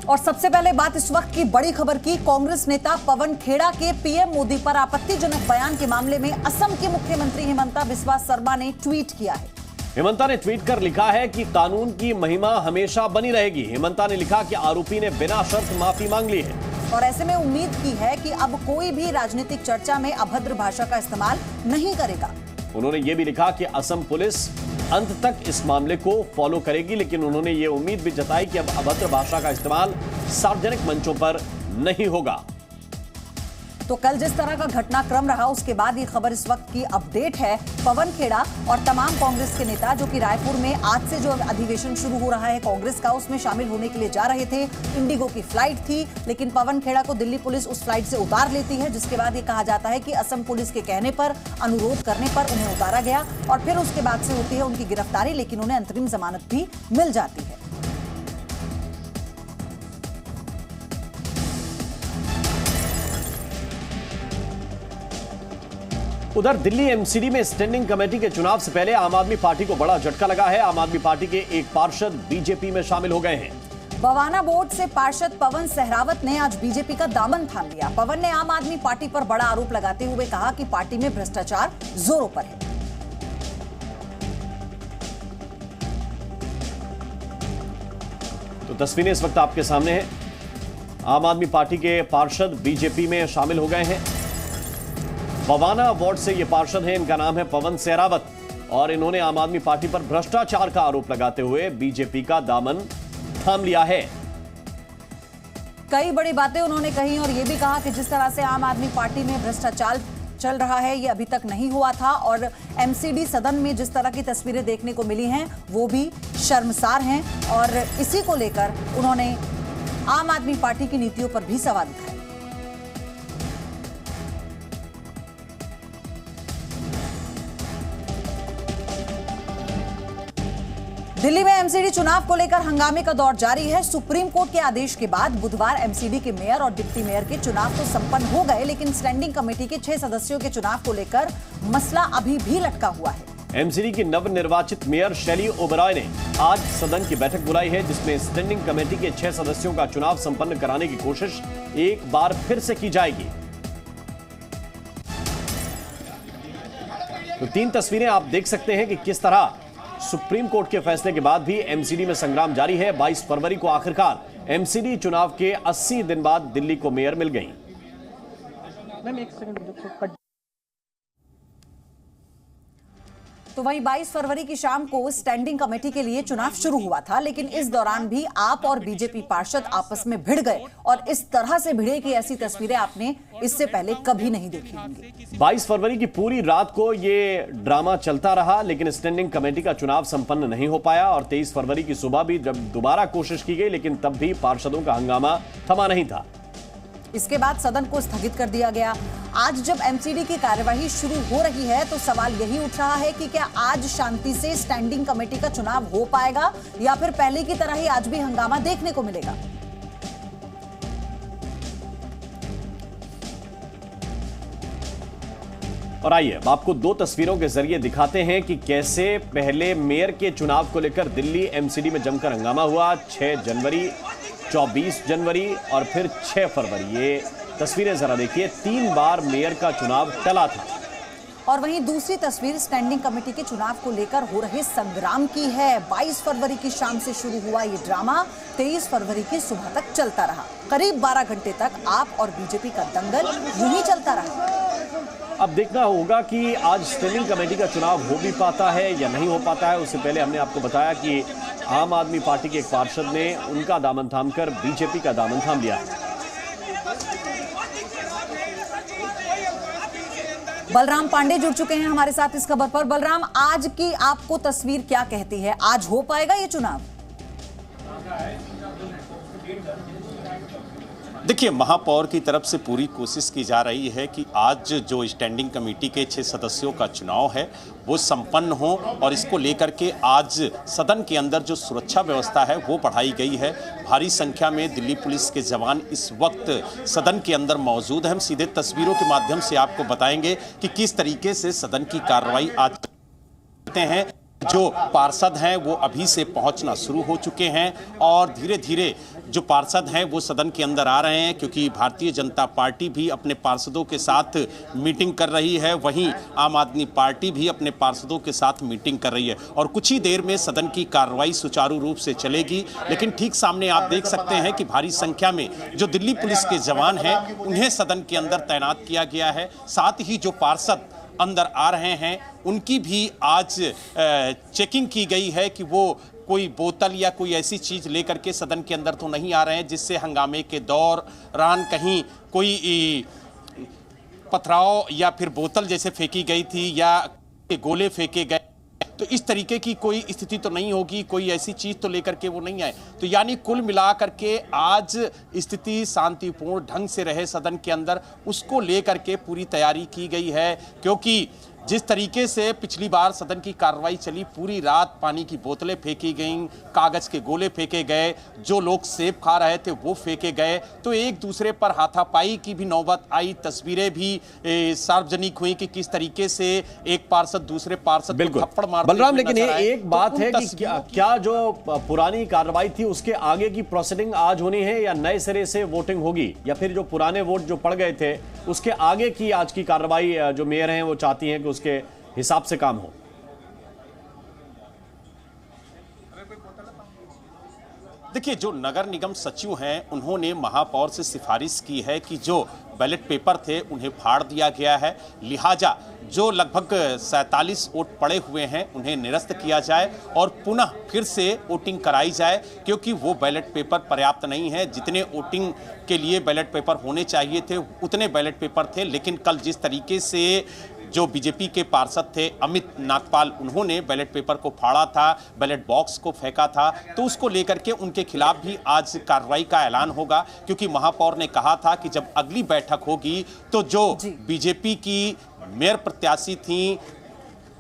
और सबसे पहले बात इस वक्त की बड़ी खबर की। कांग्रेस नेता पवन खेड़ा के पीएम मोदी पर आपत्तिजनक बयान के मामले में असम के मुख्यमंत्री हिमंता बिस्वा शर्मा ने ट्वीट किया है। हिमंता ने ट्वीट कर लिखा है कि कानून की महिमा हमेशा बनी रहेगी। हिमंता ने लिखा कि आरोपी ने बिना शर्त माफी मांग ली है और ऐसे में उम्मीद की है कि अब कोई भी राजनीतिक चर्चा में अभद्र भाषा का इस्तेमाल नहीं करेगा। उन्होंने ये भी लिखा कि असम पुलिस अंत तक इस मामले को फॉलो करेगी, लेकिन उन्होंने ये उम्मीद भी जताई कि अब अभद्र भाषा का इस्तेमाल सार्वजनिक मंचों पर नहीं होगा। तो कल जिस तरह का घटनाक्रम रहा उसके बाद ये खबर इस वक्त की अपडेट है। पवन खेड़ा और तमाम कांग्रेस के नेता जो कि रायपुर में आज से जो अधिवेशन शुरू हो रहा है कांग्रेस का, उसमें शामिल होने के लिए जा रहे थे। इंडिगो की फ्लाइट थी, लेकिन पवन खेड़ा को दिल्ली पुलिस उस फ्लाइट से उतार लेती है, जिसके बाद ये कहा जाता है कि असम पुलिस के कहने पर, अनुरोध करने पर उन्हें उतारा गया और फिर उसके बाद से होती है उनकी गिरफ्तारी, लेकिन उन्हें अंतरिम जमानत भी मिल जाती है। उधर दिल्ली एमसीडी में स्टैंडिंग कमेटी के चुनाव से पहले आम आदमी पार्टी को बड़ा झटका लगा है। आम आदमी पार्टी के एक पार्षद बीजेपी में शामिल हो गए हैं। बवाना बोर्ड से पार्षद पवन सहरावत ने आज बीजेपी का दामन थाम लिया। पवन ने आम आदमी पार्टी पर बड़ा आरोप लगाते हुए कहा कि पार्टी में भ्रष्टाचार जोरों पर है। तो तस्वीरें इस वक्त आपके सामने हैं। आम आदमी पार्टी के पार्षद बीजेपी में शामिल हो गए हैं। बवाना वार्ड से ये पार्षद हैं, इनका नाम है पवन सहरावत और इन्होंने आम आदमी पार्टी पर भ्रष्टाचार का आरोप लगाते हुए बीजेपी का दामन थाम लिया है। कई बड़ी बातें उन्होंने कही और यह भी कहा कि जिस तरह से आम आदमी पार्टी में भ्रष्टाचार चल रहा है ये अभी तक नहीं हुआ था और एमसीडी सदन में जिस तरह की तस्वीरें देखने को मिली हैं वो भी शर्मसार हैं और इसी को लेकर उन्होंने आम आदमी पार्टी की नीतियों पर भी सवाल उठाए। दिल्ली में एमसीडी चुनाव को लेकर हंगामे का दौर जारी है। सुप्रीम कोर्ट के आदेश के बाद बुधवार एमसीडी के मेयर और डिप्टी मेयर के चुनाव तो संपन्न हो गए, लेकिन स्टैंडिंग कमेटी के 6 सदस्यों के चुनाव को लेकर मसला अभी भी लटका हुआ है। एमसीडी की नवनिर्वाचित मेयर शैली ओबराय ने आज सदन की बैठक बुलाई है, जिसमें स्टैंडिंग कमेटी के 6 सदस्यों का चुनाव संपन्न कराने की कोशिश एक बार फिर से की जाएगी। तो 3 तस्वीरें आप देख सकते हैं कि किस तरह सुप्रीम कोर्ट के फैसले के बाद भी एमसीडी में संग्राम जारी है। 22 फरवरी को आखिरकार एमसीडी चुनाव के 80 दिन बाद दिल्ली को मेयर मिल गई। तो वहीं 22 फरवरी की शाम को स्टैंडिंग कमेटी के लिए चुनाव शुरू हुआ था, लेकिन इस दौरान भी आप और बीजेपी पार्षद आपस में भिड़ गए और इस तरह से भिड़े कि ऐसी तस्वीरें आपने इससे पहले कभी नहीं देखी होंगी। 22 फरवरी की पूरी रात को ये ड्रामा चलता रहा, लेकिन स्टैंडिंग कमेटी का चुनाव संपन्न नहीं हो पाया और 23 फरवरी की सुबह भी जब दोबारा कोशिश की गई, लेकिन तब भी पार्षदों का हंगामा थमा नहीं था। इसके बाद सदन को स्थगित कर दिया गया। आज जब एमसीडी की कार्यवाही शुरू हो रही है तो सवाल यही उठ रहा है कि क्या आज शांति से स्टैंडिंग कमेटी का चुनाव हो पाएगा या फिर पहले की तरह ही आज भी हंगामा देखने को मिलेगा। और आइए अब आपको 2 तस्वीरों के जरिए दिखाते हैं कि कैसे पहले मेयर के चुनाव को लेकर दिल्ली एमसीडी में जमकर हंगामा हुआ। 6 जनवरी, 24 जनवरी और फिर 6 फरवरी। ये तस्वीरें जरा देखिए, 3 बार मेयर का चुनाव टला था। और वहीं दूसरी तस्वीर स्टैंडिंग कमेटी के चुनाव को लेकर हो रहे संग्राम की है। 22 फरवरी की शाम से शुरू हुआ ये ड्रामा 23 फरवरी की सुबह तक चलता रहा। करीब 12 घंटे तक आप और बीजेपी का दंगल यूं ही चलता रहा। अब देखना होगा कि आज स्टैंडिंग कमेटी का चुनाव हो भी पाता है या नहीं हो पाता है। उससे पहले हमने आपको बताया कि आम आदमी पार्टी के एक पार्षद ने उनका दामन थामकर बीजेपी का दामन थाम लिया। बलराम पांडे जुड़ चुके हैं हमारे साथ इस खबर पर। बलराम, आज की आपको तस्वीर क्या कहती है? आज हो पाएगा ये चुनाव? देखिए, महापौर की तरफ से पूरी कोशिश की जा रही है कि आज जो स्टैंडिंग कमेटी के 6 सदस्यों का चुनाव है वो संपन्न हो और इसको लेकर के आज सदन के अंदर जो सुरक्षा व्यवस्था है वो बढ़ाई गई है। भारी संख्या में दिल्ली पुलिस के जवान इस वक्त सदन के अंदर मौजूद हैं। हम सीधे तस्वीरों के माध्यम से आपको बताएंगे कि किस तरीके से सदन की कार्रवाई आज करते हैं। जो पार्षद हैं वो अभी से पहुंचना शुरू हो चुके हैं और धीरे धीरे जो पार्षद हैं वो सदन के अंदर आ रहे हैं, क्योंकि भारतीय जनता पार्टी भी अपने पार्षदों के साथ मीटिंग कर रही है, वहीं आम आदमी पार्टी भी अपने पार्षदों के साथ मीटिंग कर रही है और कुछ ही देर में सदन की कार्रवाई सुचारू रूप से चलेगी। लेकिन ठीक सामने आप देख सकते हैं कि भारी संख्या में जो दिल्ली पुलिस के जवान हैं उन्हें सदन के अंदर तैनात किया गया है। साथ ही जो पार्षद अंदर आ रहे हैं उनकी भी आज चेकिंग की गई है कि वो कोई बोतल या कोई ऐसी चीज लेकर के सदन के अंदर तो नहीं आ रहे हैं जिससे हंगामे के दौरान कहीं कोई पथराव या फिर बोतल जैसे फेंकी गई थी या गोले फेंके गए, तो इस तरीके की कोई स्थिति तो नहीं होगी, कोई ऐसी चीज तो लेकर के वो नहीं आए। तो यानी कुल मिलाकर के आज स्थिति शांतिपूर्ण ढंग से रहे सदन के अंदर, उसको लेकर के पूरी तैयारी की गई है। क्योंकि जिस तरीके से पिछली बार सदन की कार्रवाई चली, पूरी रात पानी की बोतलें फेंकी गईं, कागज के गोले फेंके गए, जो लोग सेब खा रहे थे वो फेंके गए, तो एक दूसरे पर हाथापाई की भी नौबत आई। तस्वीरें भी सार्वजनिक हुई कि किस तरीके से एक पार्षद दूसरे पार्षद को थप्पड़ मारते। बलराम, लेकिन एक बात है कि क्या जो पुरानी कार्रवाई थी उसके आगे की प्रोसीडिंग आज होनी है या नए सिरे से वोटिंग होगी, या फिर जो पुराने वोट जो पड़ गए थे उसके आगे की आज की कार्रवाई जो मेयर हैं वो चाहती हैं कि उसके हिसाब से काम हो? देखिए, जो नगर निगम सचिव हैं उन्होंने महापौर से सिफारिश की है कि जो बैलेट पेपर थे उन्हें फाड़ दिया गया है, लिहाजा जो लगभग 47 वोट पड़े हुए हैं उन्हें निरस्त किया जाए और पुनः फिर से वोटिंग कराई जाए, क्योंकि वो बैलेट पेपर पर्याप्त नहीं है। जितने वोटिंग के लिए बैलेट पेपर होने चाहिए थे उतने बैलेट पेपर थे, लेकिन कल जिस तरीके से जो बीजेपी के पार्षद थे अमित नागपाल, उन्होंने बैलेट पेपर को फाड़ा था, बैलेट बॉक्स को फेंका था, तो उसको लेकर के उनके खिलाफ भी आज कार्रवाई का ऐलान होगा। क्योंकि महापौर ने कहा था कि जब अगली बैठक होगी तो जो बीजेपी की मेयर प्रत्याशी थी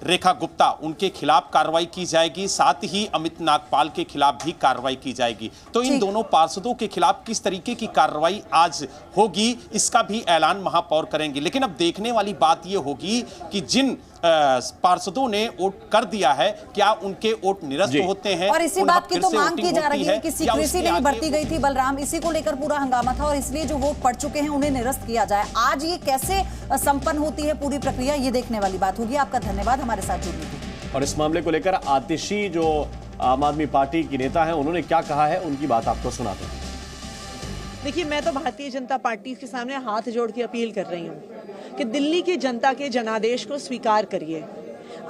रेखा गुप्ता, उनके खिलाफ कार्रवाई की जाएगी, साथ ही अमित नागपाल के खिलाफ भी कार्रवाई की जाएगी। तो इन दोनों पार्षदों के खिलाफ किस तरीके की कार्रवाई आज होगी इसका भी ऐलान महापौर करेंगे। लेकिन अब देखने वाली बात यह होगी कि जिन पार्षदों ने वोट कर दिया है क्या उनके वोट निरस्त होते हैं, और इसी बात की तो मांग की जा रही है कि सीक्रेसी नहीं बरती गई थी बलराम, इसी को लेकर पूरा हंगामा था और इसलिए जो वोट पड़ चुके हैं उन्हें निरस्त किया जाए। आज ये कैसे संपन्न होती है पूरी प्रक्रिया, ये देखने वाली बात होगी। आपका धन्यवाद हमारे साथ जुड़ने के लिए। और इस मामले को लेकर आतिशी जो आम आदमी पार्टी की नेता है उन्होंने क्या कहा है, उनकी बात आपको सुनाते हैं। देखिए, मैं तो भारतीय जनता पार्टी के सामने हाथ जोड़ के अपील कर रही हूँ कि दिल्ली की जनता के जनादेश को स्वीकार करिए।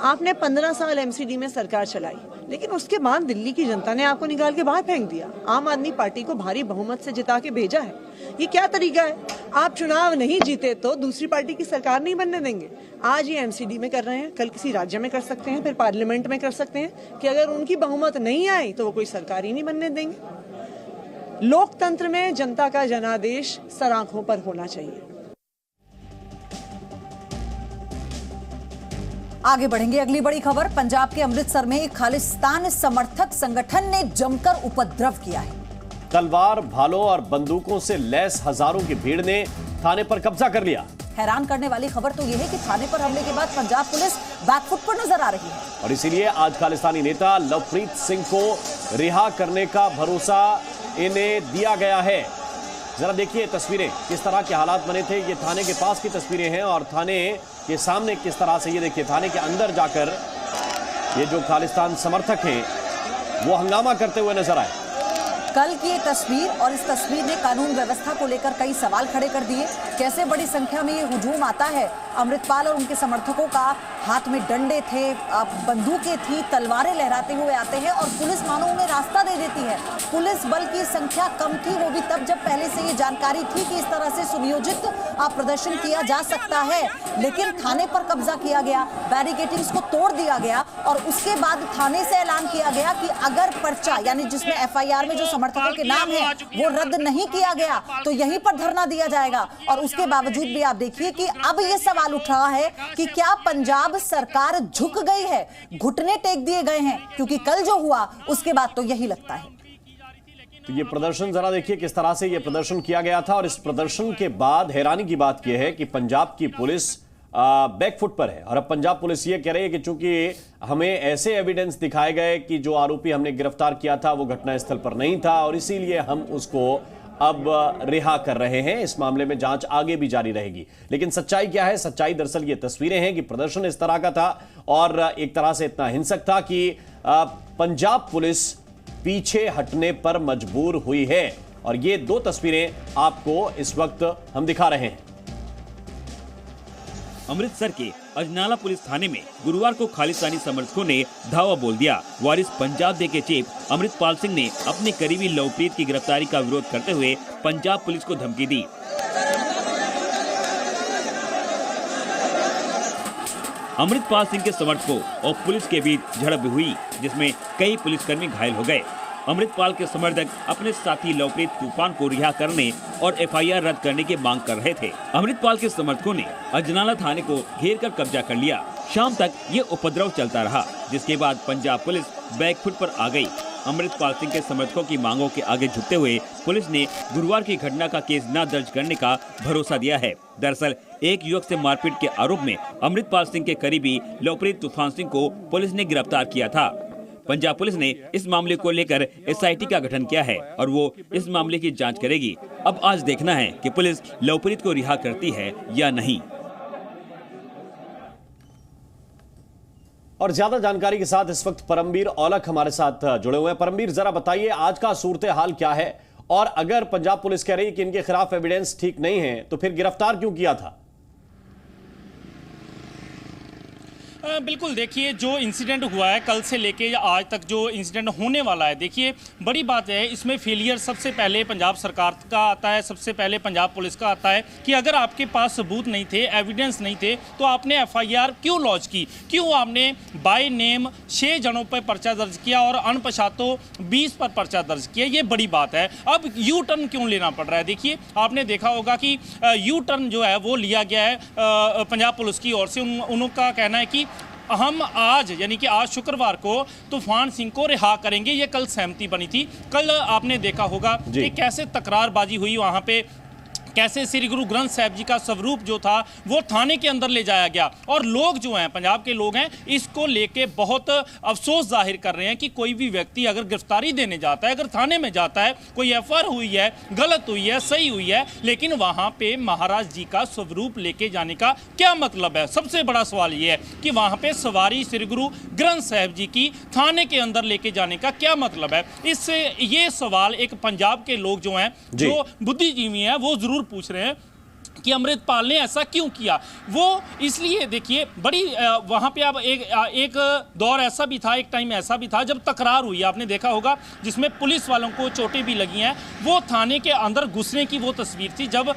आपने 15 साल एमसीडी में सरकार चलाई, लेकिन उसके बाद दिल्ली की जनता ने आपको निकाल के बाहर फेंक दिया। आम आदमी पार्टी को भारी बहुमत से जिता के भेजा है। ये क्या तरीका है? आप चुनाव नहीं जीते तो दूसरी पार्टी की सरकार नहीं बनने देंगे। आज ये एमसीडी में कर रहे हैं, कल किसी राज्य में कर सकते हैं, फिर पार्लियामेंट में कर सकते हैं कि अगर उनकी बहुमत नहीं आई तो वो कोई सरकार ही नहीं बनने देंगे। लोकतंत्र में जनता का जनादेश सराखों पर होना चाहिए। आगे बढ़ेंगे, अगली बड़ी खबर। पंजाब के अमृतसर में एक खालिस्तान समर्थक संगठन ने जमकर उपद्रव किया है। तलवार, भालों और बंदूकों से लैस हजारों की भीड़ ने थाने पर कब्जा कर लिया। हैरान करने वाली खबर तो यह है कि थाने पर हमले के बाद पंजाब पुलिस बैकफुट पर नजर आ रही है और इसीलिए आज खालिस्तानी नेता लवप्रीत सिंह को रिहा करने का भरोसा इन्हें दिया गया है। जरा देखिए तस्वीरें, किस तरह के हालात बने थे। ये थाने के पास की तस्वीरें हैं और थाने के सामने किस तरह से, ये देखिए थाने के अंदर जाकर ये जो खालिस्तान समर्थक हैं वो हंगामा करते हुए नजर आए। कल की ये तस्वीर, और इस तस्वीर ने कानून व्यवस्था को लेकर कई सवाल खड़े कर दिए। कैसे बड़ी संख्या में ये हुजूम आता है। अमृतपाल और उनके समर्थकों का हाथ में डंडे थे, बंदूकें थी, तलवारें लहराते हुए आते हैं और पुलिस मानो उन्हें रास्ता दे देती है। पुलिस बल की संख्या कम थी, वो भी तब जब पहले से ये जानकारी थी कि इस तरह से सुनियोजित प्रदर्शन किया जा सकता है। लेकिन थाने पर कब्जा किया गया, बैरिकेडिंग्स को तोड़ दिया गया और उसके बाद थाने से ऐलान किया गया कि अगर पर्चा यानी जिसमें एफआईआर में जो समर्थकों के नाम है वो रद्द नहीं किया गया तो यहीं पर धरना दिया जाएगा। और उसके बावजूद भी आप देखिए कि अब ये सवाल उठ रहा है कि क्या पंजाब सरकार झुक गई है, घुटने टेक दिए गए हैं, क्योंकि कल जो हुआ उसके बाद तो यही लगता है। तो ये प्रदर्शन जरा देखिए किस तरह से ये प्रदर्शन किया गया था और इस प्रदर्शन के बाद हैरानी की बात यह है कि पंजाब की पुलिस बैकफुट पर है और अब पंजाब पुलिस ये कह रही है कि चूंकि हमें ऐसे एविडेंस दिखाए गए कि जो आरोपी हमने गिरफ्तार किया था वो घटनास्थल पर नहीं था और इसीलिए हम उसको अब रिहा कर रहे हैं। इस मामले में जांच आगे भी जारी रहेगी। लेकिन सच्चाई क्या है? सच्चाई दरअसल ये तस्वीरें हैं कि प्रदर्शन इस तरह का था और एक तरह से इतना हिंसक था कि पंजाब पुलिस पीछे हटने पर मजबूर हुई है और ये दो तस्वीरें आपको इस वक्त हम दिखा रहे हैं। अमृतसर के अजनाला पुलिस थाने में गुरुवार को खालिस्तानी समर्थकों ने धावा बोल दिया। वारिस पंजाब डे के चीफ अमृतपाल सिंह ने अपने करीबी लवप्रीत की गिरफ्तारी का विरोध करते हुए पंजाब पुलिस को धमकी दी। अमृतपाल सिंह के समर्थकों और पुलिस के बीच झड़प हुई जिसमें कई पुलिसकर्मी घायल हो गए। अमृतपाल के समर्थक अपने साथी लवप्रीत तूफान को रिहा करने और एफआईआर रद्द करने की मांग कर रहे थे। अमृतपाल के समर्थकों ने अजनाला थाने को घेर कर कब्जा कर लिया। शाम तक ये उपद्रव चलता रहा जिसके बाद पंजाब पुलिस बैकफुट पर आ गई। अमृतपाल सिंह के समर्थकों की मांगों के आगे झुकते हुए पुलिस ने गुरुवार की घटना का केस न दर्ज करने का भरोसा दिया है। दरअसल एक युवक से मारपीट के आरोप में अमृतपाल सिंह के करीबी लवप्रीत तूफान सिंह को पुलिस ने गिरफ्तार किया था। पंजाब पुलिस ने इस मामले को लेकर एसआईटी का गठन किया है और वो इस मामले की जांच करेगी। अब आज देखना है कि पुलिस लवप्रीत को रिहा करती है या नहीं। और ज्यादा जानकारी के साथ इस वक्त परमवीर औलख हमारे साथ जुड़े हुए हैं। परमवीर, जरा बताइए आज का सूरत हाल क्या है और अगर पंजाब पुलिस कह रही है कि इनके खिलाफ एविडेंस ठीक नहीं है तो फिर गिरफ्तार क्यों किया था? बिल्कुल, देखिए जो इंसिडेंट हुआ है कल से लेके आज तक जो इंसिडेंट होने वाला है, देखिए बड़ी बात है इसमें फेलियर सबसे पहले पंजाब सरकार का आता है, सबसे पहले पंजाब पुलिस का आता है कि अगर आपके पास सबूत नहीं थे, एविडेंस नहीं थे तो आपने एफआईआर क्यों लॉन्च की, क्यों आपने बाय नेम 6 जनों पर पर्चा दर्ज किया और अनपछातों 20 पर पर्चा दर्ज किया। ये बड़ी बात है। अब यू टर्न क्यों लेना पड़ रहा है? देखिए आपने देखा होगा कि यू टर्न जो है वो लिया गया है पंजाब पुलिस की ओर से। उनका कहना है कि हम आज यानी कि आज शुक्रवार को तूफान सिंह को रिहा करेंगे। ये कल सहमति बनी थी। कल आपने देखा होगा कि कैसे तकरारबाजी हुई वहां पे, कैसे श्री गुरु ग्रंथ साहिब जी का स्वरूप जो था वो थाने के अंदर ले जाया गया और लोग जो हैं, पंजाब के लोग हैं, इसको लेके बहुत अफसोस जाहिर कर रहे हैं कि कोई भी व्यक्ति अगर गिरफ्तारी देने जाता है, अगर थाने में जाता है, कोई एफआईआर हुई है, गलत हुई है, सही हुई है, लेकिन वहां पे महाराज जी का स्वरूप लेके जाने का क्या मतलब है? सबसे बड़ा सवाल ये है कि वहां पे सवारी श्री गुरु ग्रंथ साहिब जी की थाने के अंदर लेके जाने का क्या मतलब है? इससे ये सवाल एक पंजाब के लोग जो हैं, जो बुद्धिजीवी हैं, वो जरूर पूछ रहे हैं कि अमृतपाल ने ऐसा क्यों किया। वो इसलिए देखिए बड़ी वहां पे अब एक दौर ऐसा भी था, एक टाइम ऐसा भी था जब तकरार हुई, आपने देखा होगा, जिसमें पुलिस वालों को चोटें भी लगी हैं। वो थाने के अंदर घुसने की वो तस्वीर थी जब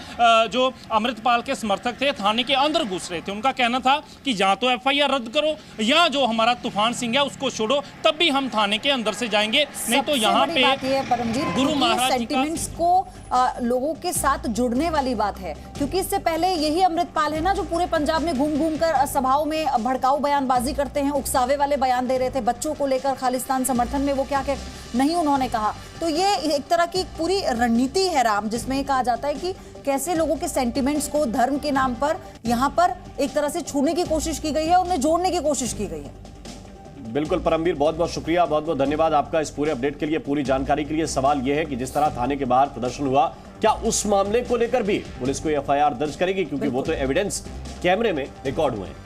जो अमृतपाल के समर्थक थे थाने के अंदर घुस रहे थे। उनका कहना था कि या तो एफआईआर रद्द करो या जो हमारा तूफान सिंह है उसको छोड़ो, तब भी हम थाने के अंदर से जाएंगे, नहीं तो यहाँ पे गुरु महाराज जी सेंटिमेंट्स को लोगों के साथ जुड़ने वाली बात है। क्योंकि इससे पहले यही अमृतपाल है ना जो पूरे पंजाब में घूम घूम कर सभाओं में भड़काऊ बयानबाजी करते हैं, उकसावे वाले बयान दे रहे थे बच्चों को लेकर, खालिस्तान समर्थन में वो क्या क्या नहीं उन्होंने कहा। तो ये एक तरह की पूरी रणनीति है राम, जिसमें कहा जाता है कि कैसे लोगों के सेंटिमेंट्स को धर्म के नाम पर यहाँ पर एक तरह से छूने की कोशिश की गई है, उन्हें जोड़ने की कोशिश की गई है। बिल्कुल परमवीर, बहुत बहुत शुक्रिया, बहुत बहुत धन्यवाद आपका इस पूरे अपडेट के लिए, पूरी जानकारी के लिए। सवाल यह है कि जिस तरह थाने के बाहर प्रदर्शन हुआ, क्या उस मामले को लेकर भी पुलिस को एफआईआर दर्ज करेगी? क्योंकि वो तो एविडेंस कैमरे में रिकॉर्ड हुए हैं।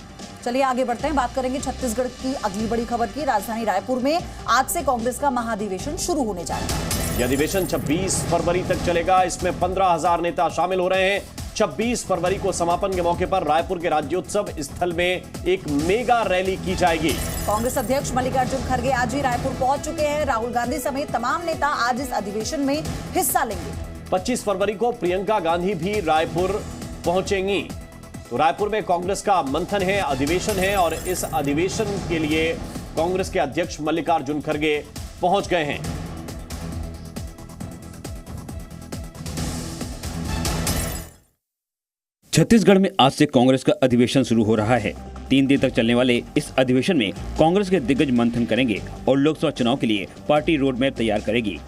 चलिए आगे बढ़ते हैं, बात करेंगे छत्तीसगढ़ की अगली बड़ी खबर की। राजधानी रायपुर में आज से कांग्रेस का महाधिवेशन शुरू होने जा रहा है। यह अधिवेशन 26 फरवरी तक चलेगा। इसमें 15,000 नेता शामिल हो रहे हैं। 26 फरवरी को समापन के मौके पर रायपुर के राज्योत्सव स्थल में एक मेगा रैली की जाएगी। कांग्रेस अध्यक्ष मल्लिकार्जुन खड़गे आज ही रायपुर पहुंच चुके हैं। राहुल गांधी समेत तमाम नेता आज इस अधिवेशन में हिस्सा लेंगे। 25 फरवरी को प्रियंका गांधी भी रायपुर पहुंचेंगी। तो रायपुर में कांग्रेस का मंथन है, अधिवेशन है और इस अधिवेशन के लिए कांग्रेस के अध्यक्ष मल्लिकार्जुन खड़गे पहुंच गए हैं। छत्तीसगढ़ में आज से कांग्रेस का अधिवेशन शुरू हो रहा है। 3 दिन तक चलने वाले इस अधिवेशन में कांग्रेस के दिग्गज मंथन करेंगे और लोकसभा चुनाव के लिए पार्टी रोड मैप तैयार करेगी।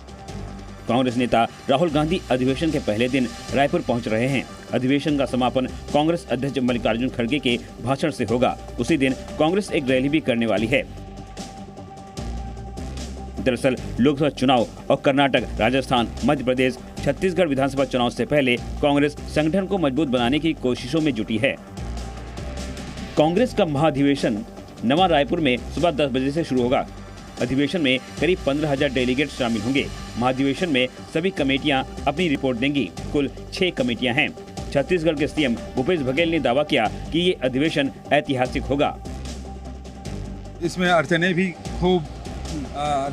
कांग्रेस नेता राहुल गांधी अधिवेशन के पहले दिन रायपुर पहुंच रहे हैं। अधिवेशन का समापन कांग्रेस अध्यक्ष मल्लिकार्जुन खड़गे के भाषण से होगा। उसी दिन कांग्रेस एक रैली भी करने वाली है। दरअसल लोकसभा चुनाव और कर्नाटक, राजस्थान, मध्य प्रदेश, छत्तीसगढ़ विधानसभा चुनाव से पहले कांग्रेस संगठन को मजबूत बनाने की कोशिशों में जुटी है। कांग्रेस का महाधिवेशन नवा रायपुर में सुबह 10 बजे से शुरू होगा। अधिवेशन में करीब 15,000 डेलीगेट शामिल होंगे। महाधिवेशन में सभी कमेटियां अपनी रिपोर्ट देंगी। कुल 6 कमेटियां हैं। छत्तीसगढ़ के सीएम भूपेश बघेल ने दावा किया कि ये अधिवेशन ऐतिहासिक होगा। इसमें अड़चने भी खूब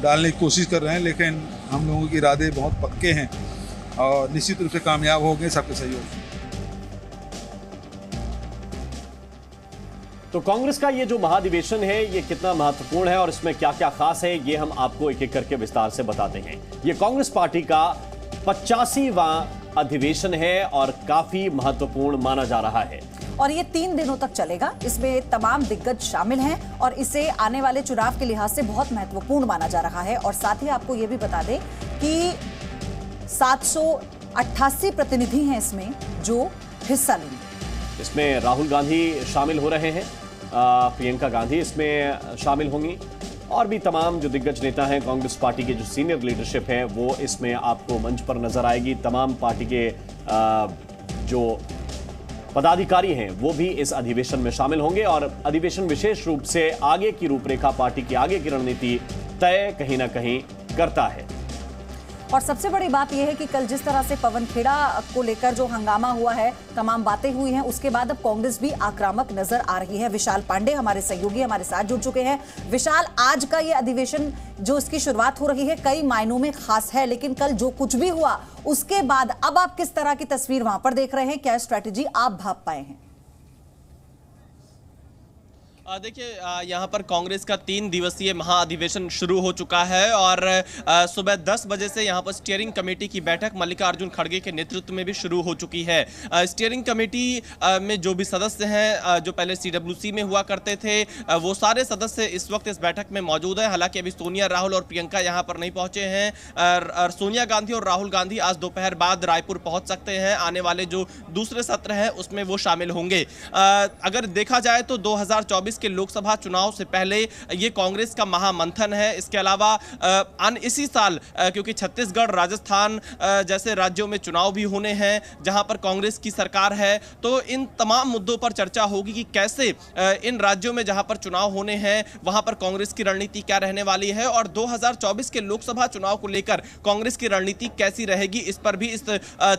डालने की कोशिश कर रहे हैं, लेकिन हम लोगों के इरादे बहुत पक्के हैं और निश्चित रूप से कामयाब होंगे सबके सहयोग। तो कांग्रेस का ये जो महाधिवेशन है ये कितना महत्वपूर्ण है और इसमें क्या क्या खास है, ये हम आपको एक एक करके विस्तार से बताते हैं। ये कांग्रेस पार्टी का 85वां अधिवेशन है और काफी महत्वपूर्ण माना जा रहा है और ये 3 दिनों तक चलेगा। इसमें तमाम दिग्गज शामिल हैं और इसे आने वाले चुनाव के लिहाज से बहुत महत्वपूर्ण माना जा रहा है। और साथ ही आपको ये भी बता दें कि 788 प्रतिनिधि हैं इसमें जो हिस्सा लेंगे। इसमें राहुल गांधी शामिल हो रहे हैं, प्रियंका गांधी इसमें शामिल होंगी और भी तमाम जो दिग्गज नेता हैं कांग्रेस पार्टी के जो सीनियर लीडरशिप है वो इसमें आपको मंच पर नजर आएगी। तमाम पार्टी के जो पदाधिकारी हैं वो भी इस अधिवेशन में शामिल होंगे और अधिवेशन विशेष रूप से आगे की रूपरेखा, पार्टी की आगे की रणनीति तय कहीं ना कहीं करता है। और सबसे बड़ी बात यह है कि कल जिस तरह से पवन खेड़ा को लेकर जो हंगामा हुआ है, तमाम बातें हुई हैं, उसके बाद अब कांग्रेस भी आक्रामक नजर आ रही है। विशाल पांडे हमारे सहयोगी हमारे साथ जुड़ चुके हैं। विशाल, आज का ये अधिवेशन जो इसकी शुरुआत हो रही है कई मायनों में खास है, लेकिन कल जो कुछ भी हुआ उसके बाद अब आप किस तरह की तस्वीर वहां पर देख रहे हैं, क्या स्ट्रैटेजी आप भाप पाए हैं? देखिए, यहाँ पर कांग्रेस का 3 दिवसीय महाअधिवेशन शुरू हो चुका है और सुबह 10 बजे से यहाँ पर स्टीयरिंग कमेटी की बैठक मल्लिकार्जुन खड़गे के नेतृत्व में भी शुरू हो चुकी है। स्टीयरिंग कमेटी में जो भी सदस्य हैं, जो पहले CWC में हुआ करते थे, वो सारे सदस्य इस वक्त इस बैठक में मौजूद हैं। हालांकि अभी सोनिया, राहुल और प्रियंका यहाँ पर नहीं पहुंचे हैं। सोनिया गांधी और राहुल गांधी आज दोपहर बाद रायपुर पहुंच सकते हैं। आने वाले जो दूसरे सत्र हैं उसमें वो शामिल होंगे। अगर देखा जाए तो 2024 के लोकसभा चुनाव से पहले ये कांग्रेस का महामंथन है। इसके अलावा इसी साल क्योंकि छत्तीसगढ़, राजस्थान जैसे राज्यों में चुनाव भी होने हैं जहां पर कांग्रेस की सरकार है, तो इन तमाम मुद्दों पर चर्चा होगी कि कैसे इन राज्यों में जहां पर चुनाव होने हैं वहां पर कांग्रेस की रणनीति क्या रहने वाली है और 2024 के लोकसभा चुनाव को लेकर कांग्रेस की रणनीति कैसी रहेगी, इस पर भी इस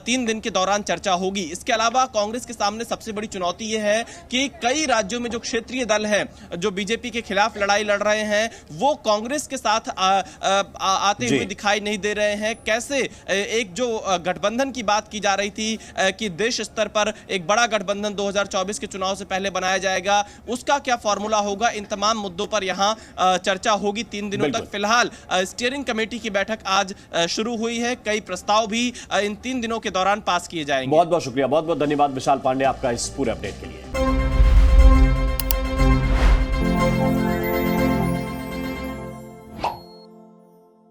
3 दिन के दौरान चर्चा होगी। इसके अलावा कांग्रेस के सामने सबसे बड़ी चुनौती यह है कि कई राज्यों में जो क्षेत्रीय दल है जो बीजेपी के खिलाफ लड़ाई लड़ रहे हैं वो कांग्रेस के साथ आते हुए दिखाई नहीं दे रहे हैं। कैसे एक जो गठबंधन की बात की जा रही थी कि देश स्तर पर एक बड़ा गठबंधन 2024 के चुनाव से पहले बनाया जाएगा, उसका क्या फॉर्मूला होगा, इन तमाम मुद्दों पर यहां चर्चा होगी 3 दिनों तक। फिलहाल स्टीयरिंग कमेटी की बैठक आज शुरू हुई है। कई प्रस्ताव भी इन 3 दिनों के दौरान पास किए जाएंगे। बहुत बहुत शुक्रिया, बहुत बहुत धन्यवाद विशाल पांडे आपका इस पूरे अपडेट के लिए।